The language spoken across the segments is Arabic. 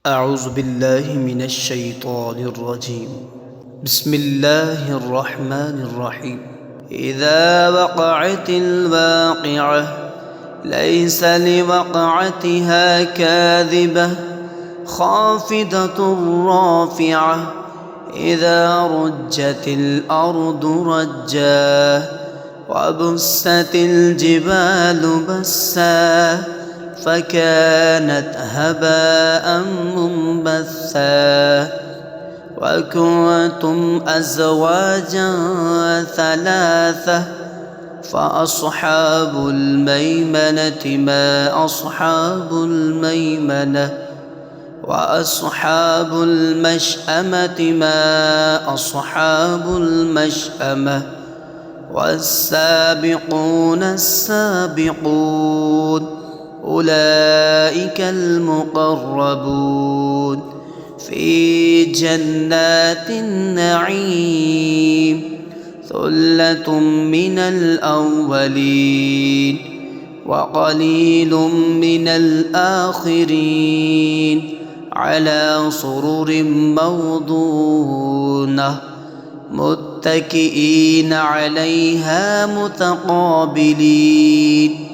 أعوذ بالله من الشيطان الرجيم. بسم الله الرحمن الرحيم. إذا وقعت الواقعة ليس لوقعتها كاذبة خافضة رافعة إذا رجت الأرض رجا وبست الجبال بسا فكانت هباء منبثا وكنتم أزواجا ثلاثة فأصحاب الميمنة ما أصحاب الميمنة وأصحاب المشأمة ما أصحاب المشأمة والسابقون السابقون أولئك المقربون في جنات النعيم ثلة من الأولين وقليل من الآخرين على سرر موضونة متكئين عليها متقابلين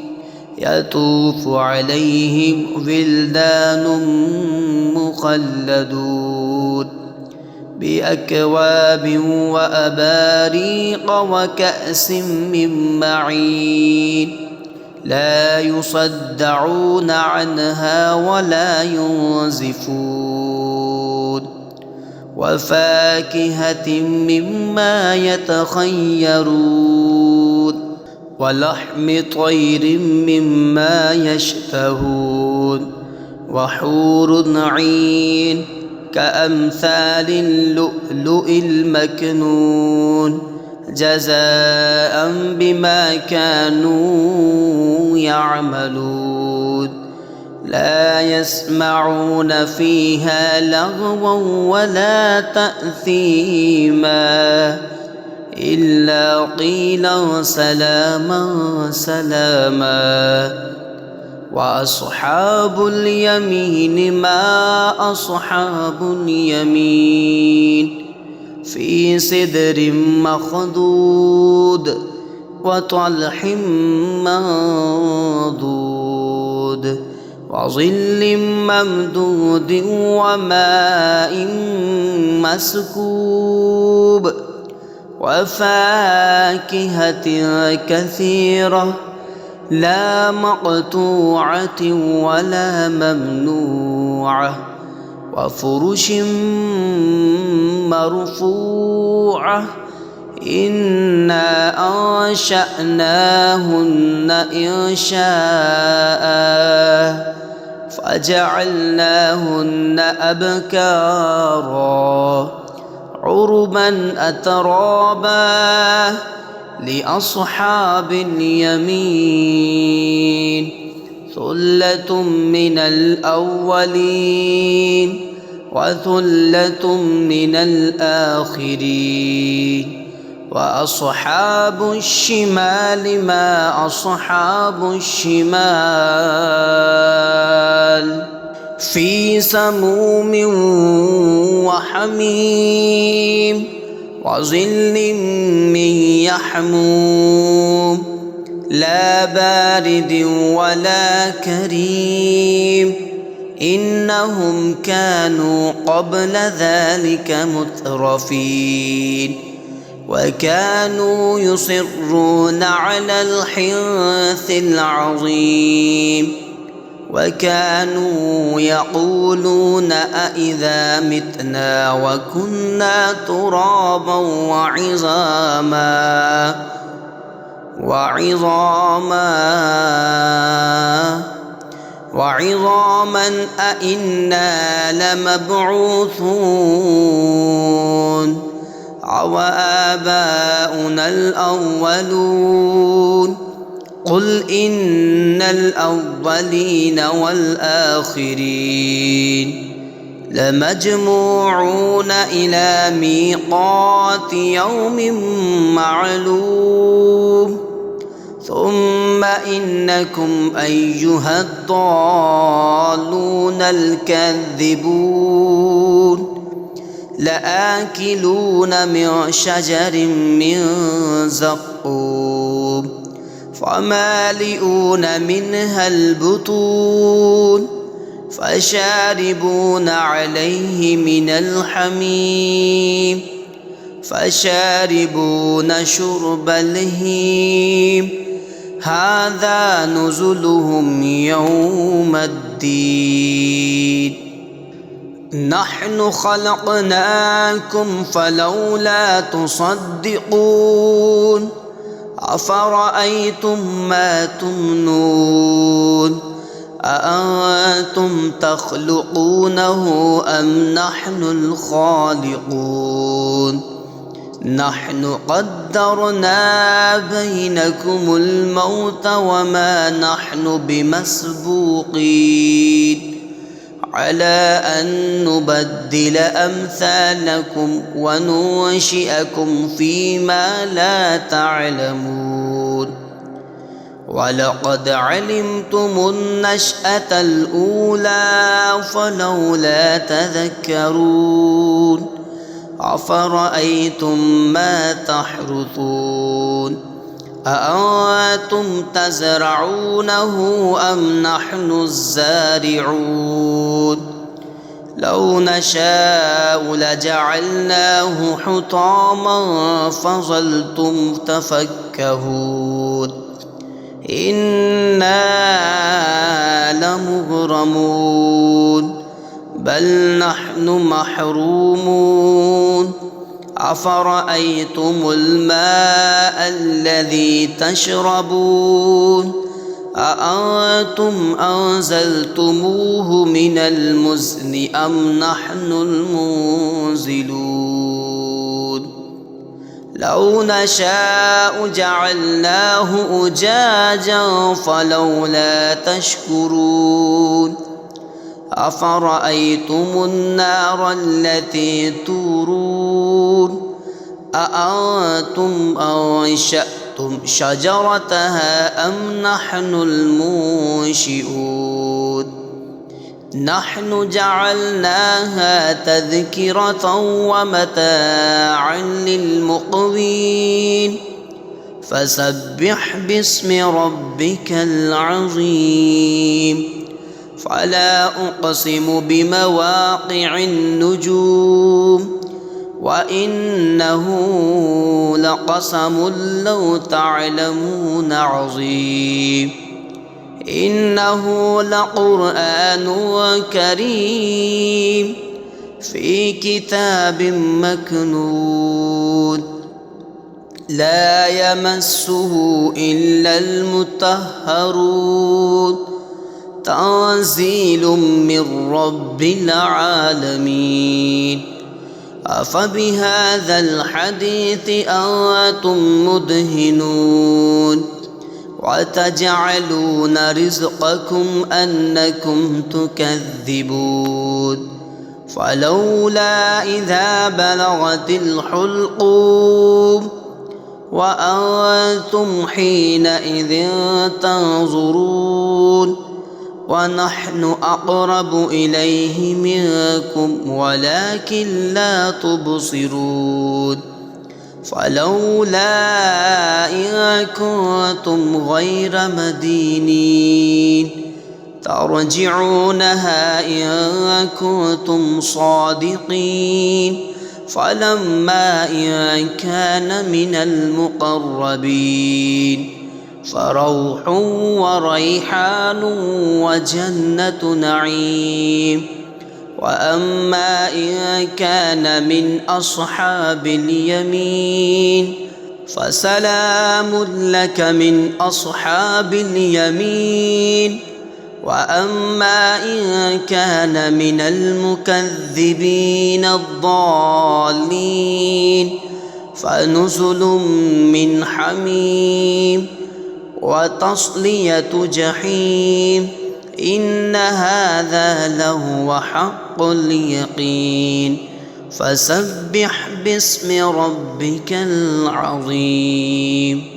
يطوف عليهم ولدان مخلدون بأكواب وأباريق وكأس من معين لا يصدعون عنها ولا ينزفون وفاكهة مما يتخيرون ولحم طير مما يشتهون وحور عين كأمثال اللؤلؤ المكنون جزاء بما كانوا يعملون لا يسمعون فيها لغوا ولا تأثيما إلا قيلا سلاما سلاما وأصحاب اليمين ما أصحاب اليمين في سدر مخضود وطلح منضود وظل ممدود وماء مسكوب وفاكهة كثيرة لا مقطوعة ولا ممنوعة وفرش مرفوعة إنا أنشأناهن إنشاء فجعلناهن أبكارا عربا أترابا لأصحاب اليمين ثلة من الأولين وثلة من الآخرين وأصحاب الشمال ما أصحاب الشمال في سموم وحميم وظل من يحموم لا بارد ولا كريم إنهم كانوا قبل ذلك مترفين وكانوا يصرون على الحنث العظيم وكانوا يقولون أإذا متنا وكنا ترابا وعظاما أإنا لمبعوثون أو آباؤنا الأولون قل إن الأولين والآخرين لمجموعون إلى ميقات يوم معلوم ثم إنكم أيها الضالون الكاذبون لآكلون من شجر من زقوم فمالئون منها البطون فشاربون عليه من الحميم فشاربون شرب الهيم هذا نزلهم يوم الدين نحن خلقناكم فلولا تصدقون أفرأيتم ما تمنون أأنتم تخلقونه أم نحن الخالقون نحن قدرنا بينكم الموت وما نحن بمسبوقين على أن نبدل أمثالكم وننشئكم فيما لا تعلمون ولقد علمتم النشأة الأولى فلولا تذكرون أفرأيتم ما تحرثون أأنتم تزرعونه أم نحن الزارعون لو نشاء لجعلناه حطاما فظلتم تفكهون إنا لمغرمون بل نحن محرومون أفرأيتم الماء الذي تشربون أأنتم أنزلتموه من المزن أم نحن المنزلون لو نشاء جعلناه أجاجا فلولا تشكرون أفرأيتم النار التي تورون أأنتم أنشأتم شجرتها أم نحن المنشئون نحن جعلناها تذكرة ومتاعا للمقوين فسبح باسم ربك العظيم فلا أقسم بمواقع النجوم وإنه لقسم لو تعلمون عظيم إنه لقرآن كريم في كتاب مكنون لا يمسه إلا المطهرون تنزيل من رب العالمين أفبهذا الحديث أنتم مدهنون وتجعلون رزقكم أنكم تكذبون فلولا إذا بلغت الحلقوم وأنتم حينئذ تنظرون ونحن أقرب إليه منكم ولكن لا تبصرون فلولا إن كنتم غير مدينين ترجعونها إن كنتم صادقين فلما إن كان من المقربين فروح وريحان وجنة نعيم وأما إن كان من أصحاب اليمين فسلام لك من أصحاب اليمين وأما إن كان من المكذبين الضالين فنزل من حميم وتصلية جحيم إن هذا لهو حق اليقين فسبح باسم ربك العظيم.